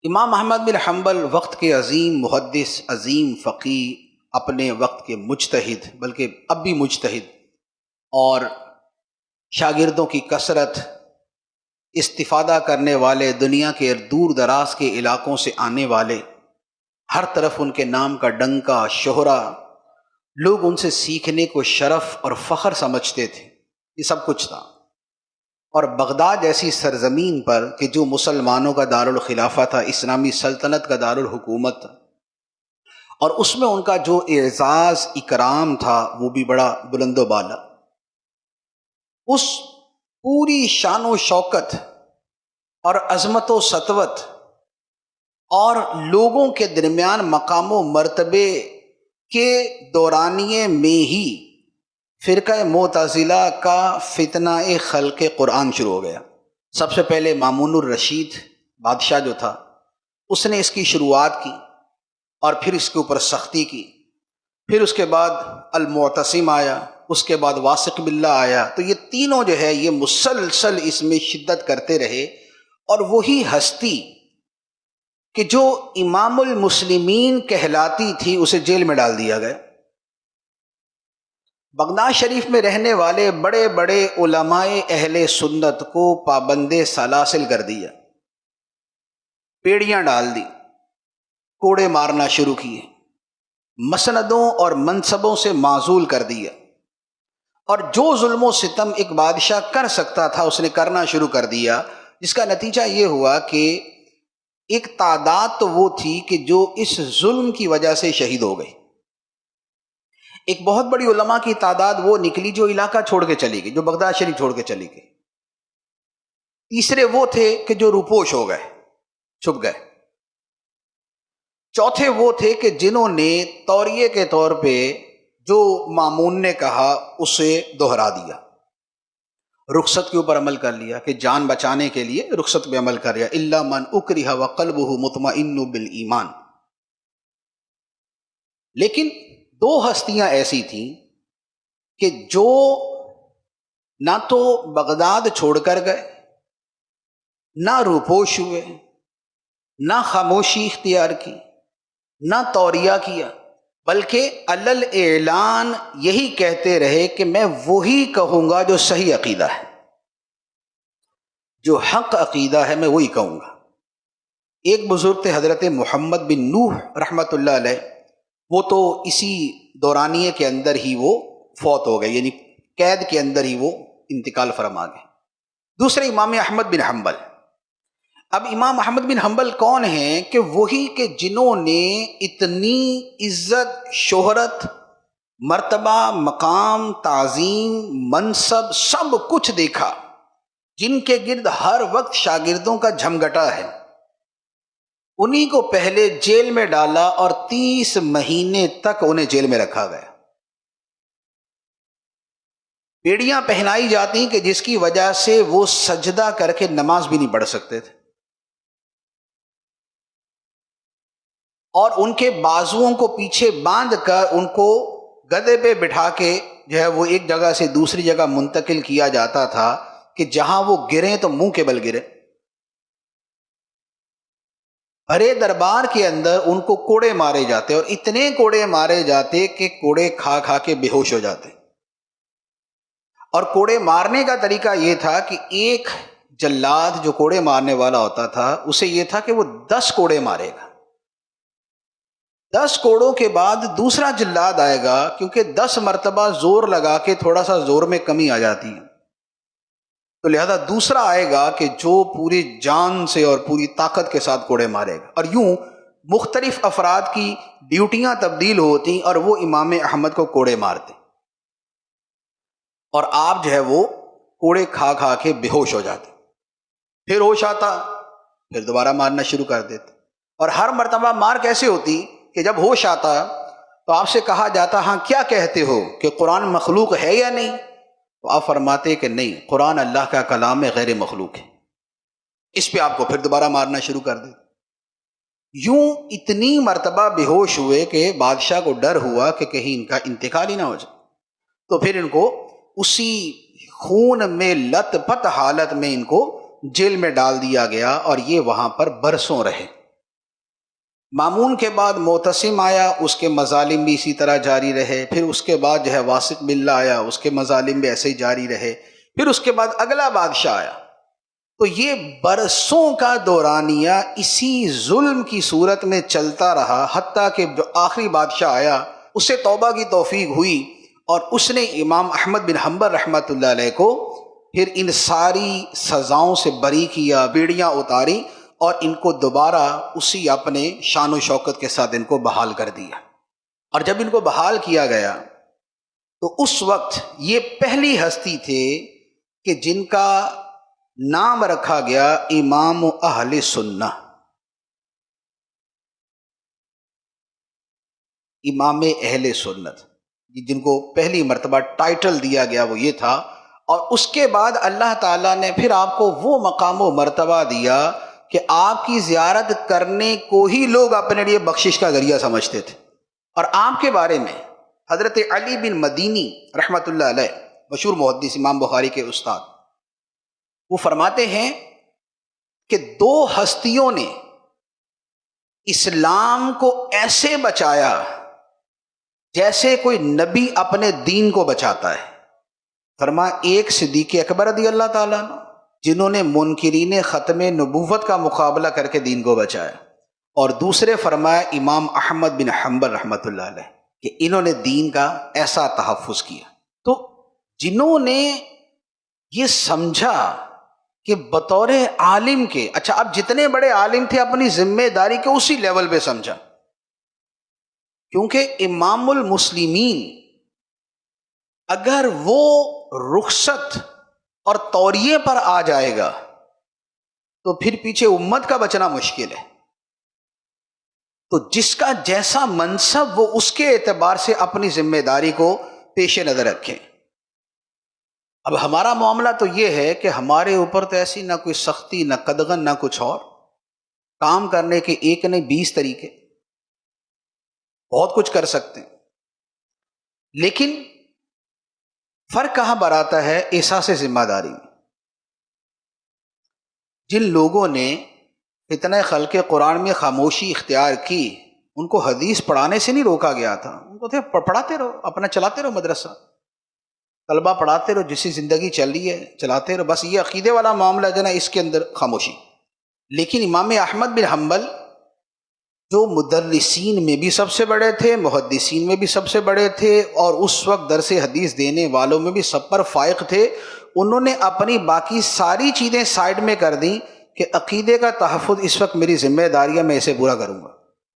امام احمد بن حنبل وقت کے عظیم محدث، عظیم فقی، اپنے وقت کے مجتہد، بلکہ اب بھی مجتہد، اور شاگردوں کی کثرت، استفادہ کرنے والے، دنیا کے دور دراز کے علاقوں سے آنے والے، ہر طرف ان کے نام کا ڈنکا، شہرہ، لوگ ان سے سیکھنے کو شرف اور فخر سمجھتے تھے، یہ سب کچھ تھا۔ اور بغداد جیسی سرزمین پر کہ جو مسلمانوں کا دارالخلافہ تھا، اسلامی سلطنت کا دارالحکومت تھا، اور اس میں ان کا جو اعزاز اکرام تھا وہ بھی بڑا بلند و بالا، اس پوری شان و شوکت اور عظمت و سطوت اور لوگوں کے درمیان مقام و مرتبے کے دورانیے میں ہی فرقہ معتزلہ کا فتنہ خلق قرآن شروع ہو گیا۔ سب سے پہلے مامون الرشید بادشاہ جو تھا، اس نے اس کی شروعات کی اور پھر اس کے اوپر سختی کی، پھر اس کے بعد المعتصم آیا، اس کے بعد واثق باللہ آیا، تو یہ تینوں جو ہے یہ مسلسل اس میں شدت کرتے رہے، اور وہی ہستی کہ جو امام المسلمین کہلاتی تھی اسے جیل میں ڈال دیا گیا۔ بغداد شریف میں رہنے والے بڑے بڑے علماء اہل سنت کو پابند سلاسل کر دیا، پیڑیاں ڈال دی، کوڑے مارنا شروع کیے، مسندوں اور منصبوں سے معزول کر دیا، اور جو ظلم و ستم ایک بادشاہ کر سکتا تھا اس نے کرنا شروع کر دیا، جس کا نتیجہ یہ ہوا کہ ایک تعداد تو وہ تھی کہ جو اس ظلم کی وجہ سے شہید ہو گئی، ایک بہت بڑی علماء کی تعداد وہ نکلی جو علاقہ چھوڑ کے چلی گئی، جو بغداد شریف چھوڑ کے چلی گئی۔ تیسرے وہ تھے کہ جو روپوش ہو گئے، چھپ گئے۔ چوتھے وہ تھے کہ جنہوں نے توریے کے طور پہ جو مامون نے کہا اسے دہرا دیا، رخصت کے اوپر عمل کر لیا، کہ جان بچانے کے لیے رخصت پہ عمل کر لیا، الا من اکرہ وقلبہ مطمئن بالایمان۔ لیکن دو ہستیاں ایسی تھیں کہ جو نہ تو بغداد چھوڑ کر گئے، نہ روپوش ہوئے، نہ خاموشی اختیار کی، نہ توریہ کیا، بلکہ علل اعلان یہی کہتے رہے کہ میں وہی کہوں گا جو صحیح عقیدہ ہے، جو حق عقیدہ ہے میں وہی کہوں گا۔ ایک بزرگ تھے حضرت محمد بن نوح رحمۃ اللہ علیہ، وہ تو اسی دورانیے کے اندر ہی وہ فوت ہو گئے، یعنی قید کے اندر ہی وہ انتقال فرما گئے۔ دوسرے امام احمد بن حنبل۔ اب امام احمد بن حنبل کون ہیں؟ کہ وہی کہ جنہوں نے اتنی عزت، شہرت، مرتبہ، مقام، تعظیم، منصب، سب کچھ دیکھا، جن کے گرد ہر وقت شاگردوں کا جھمگٹا ہے، انہی کو پہلے جیل میں ڈالا اور 30 مہینے تک انہیں جیل میں رکھا گیا۔ بیڑیاں پہنائی جاتی کہ جس کی وجہ سے وہ سجدہ کر کے نماز بھی نہیں پڑھ سکتے تھے، اور ان کے بازوؤں کو پیچھے باندھ کر ان کو گدھے پہ بٹھا کے جو ہے وہ ایک جگہ سے دوسری جگہ منتقل کیا جاتا تھا کہ جہاں وہ گریں تو منہ کے بل گرے۔ بھرے دربار کے اندر ان کو کوڑے مارے جاتے، اور اتنے کوڑے مارے جاتے کہ کوڑے کھا کھا کے بے ہوش ہو جاتے۔ اور کوڑے مارنے کا طریقہ یہ تھا کہ ایک جلاد جو کوڑے مارنے والا ہوتا تھا اسے یہ تھا کہ وہ 10 کوڑے مارے گا، 10 کوڑوں کے بعد دوسرا جلاد آئے گا، کیونکہ 10 مرتبہ زور لگا کے تھوڑا سا زور میں کمی آ جاتی ہے، تو لہذا دوسرا آئے گا کہ جو پوری جان سے اور پوری طاقت کے ساتھ کوڑے مارے گا۔ اور یوں مختلف افراد کی ڈیوٹیاں تبدیل ہوتی اور وہ امام احمد کو کوڑے مارتے، اور آپ جو ہے وہ کوڑے کھا کھا کے بے ہوش ہو جاتے، پھر ہوش آتا، پھر دوبارہ مارنا شروع کر دیتے۔ اور ہر مرتبہ مار کیسے ہوتی کہ جب ہوش آتا تو آپ سے کہا جاتا ہاں کیا کہتے ہو کہ قرآن مخلوق ہے یا نہیں؟ تو آپ فرماتے کہ نہیں، قرآن اللہ کا کلام ہے، غیر مخلوق ہے۔ اس پہ آپ کو پھر دوبارہ مارنا شروع کر دیتے۔ یوں اتنی مرتبہ بے ہوش ہوئے کہ بادشاہ کو ڈر ہوا کہ کہیں ان کا انتقال ہی نہ ہو جائے، تو پھر ان کو اسی خون میں لت پت حالت میں ان کو جیل میں ڈال دیا گیا، اور یہ وہاں پر برسوں رہے۔ مامون کے بعد معتصم آیا، اس کے مظالم بھی اسی طرح جاری رہے، پھر اس کے بعد جو ہے واسق باللہ آیا، اس کے مظالم بھی ایسے ہی جاری رہے، پھر اس کے بعد اگلا بادشاہ آیا۔ تو یہ برسوں کا دورانیہ اسی ظلم کی صورت میں چلتا رہا، حتیٰ کہ جو آخری بادشاہ آیا اسے توبہ کی توفیق ہوئی، اور اس نے امام احمد بن حنبل رحمۃ اللہ علیہ کو پھر ان ساری سزاؤں سے بری کیا، بیڑیاں اتاری، اور ان کو دوبارہ اسی اپنے شان و شوکت کے ساتھ ان کو بحال کر دیا۔ اور جب ان کو بحال کیا گیا تو اس وقت یہ پہلی ہستی تھے کہ جن کا نام رکھا گیا امام اہل سنہ، امام اہل سنت، جن کو پہلی مرتبہ ٹائٹل دیا گیا وہ یہ تھا۔ اور اس کے بعد اللہ تعالیٰ نے پھر آپ کو وہ مقام و مرتبہ دیا کہ آپ کی زیارت کرنے کو ہی لوگ اپنے لیے بخشش کا ذریعہ سمجھتے تھے۔ اور آپ کے بارے میں حضرت علی بن مدینی رحمۃ اللہ علیہ، مشہور محدث امام بخاری کے استاد، وہ فرماتے ہیں کہ دو ہستیوں نے اسلام کو ایسے بچایا جیسے کوئی نبی اپنے دین کو بچاتا ہے۔ فرمایا ایک صدیق اکبر رضی اللہ تعالیٰ عنہ، جنہوں نے منکرین ختم نبوت کا مقابلہ کر کے دین کو بچایا، اور دوسرے فرمایا امام احمد بن حنبل رحمۃ اللہ علیہ، کہ انہوں نے دین کا ایسا تحفظ کیا۔ تو جنہوں نے یہ سمجھا کہ بطور عالم کے، اچھا اب جتنے بڑے عالم تھے اپنی ذمہ داری کے اسی لیول پہ سمجھا، کیونکہ امام المسلمین اگر وہ رخصت اور توریے پر آ جائے گا تو پھر پیچھے امت کا بچنا مشکل ہے۔ تو جس کا جیسا منصب وہ اس کے اعتبار سے اپنی ذمہ داری کو پیش نظر رکھے۔ اب ہمارا معاملہ تو یہ ہے کہ ہمارے اوپر تو ایسی نہ کوئی سختی، نہ قدغن، نہ کچھ اور، کام کرنے کے ایک نہیں 20 طریقے، بہت کچھ کر سکتے ہیں، لیکن فرق کہاں براتا ہے؟ احساس ذمہ داری میں۔ جن لوگوں نے فتنہ خلق قرآن میں خاموشی اختیار کی، ان کو حدیث پڑھانے سے نہیں روکا گیا تھا، ان کو تھے پڑھاتے رہو، اپنا چلاتے رہو مدرسہ، طلبہ پڑھاتے رہو، جس کی زندگی چل رہی ہے چلاتے رہو، بس یہ عقیدے والا معاملہ جو نا اس کے اندر خاموشی۔ لیکن امام احمد بن حنبل جو مدرسین میں بھی سب سے بڑے تھے، محدثین میں بھی سب سے بڑے تھے، اور اس وقت درس حدیث دینے والوں میں بھی سب پر فائق تھے، انہوں نے اپنی باقی ساری چیزیں سائڈ میں کر دیں کہ عقیدے کا تحفظ اس وقت میری ذمہ داری ہے، میں اسے پورا کروں گا۔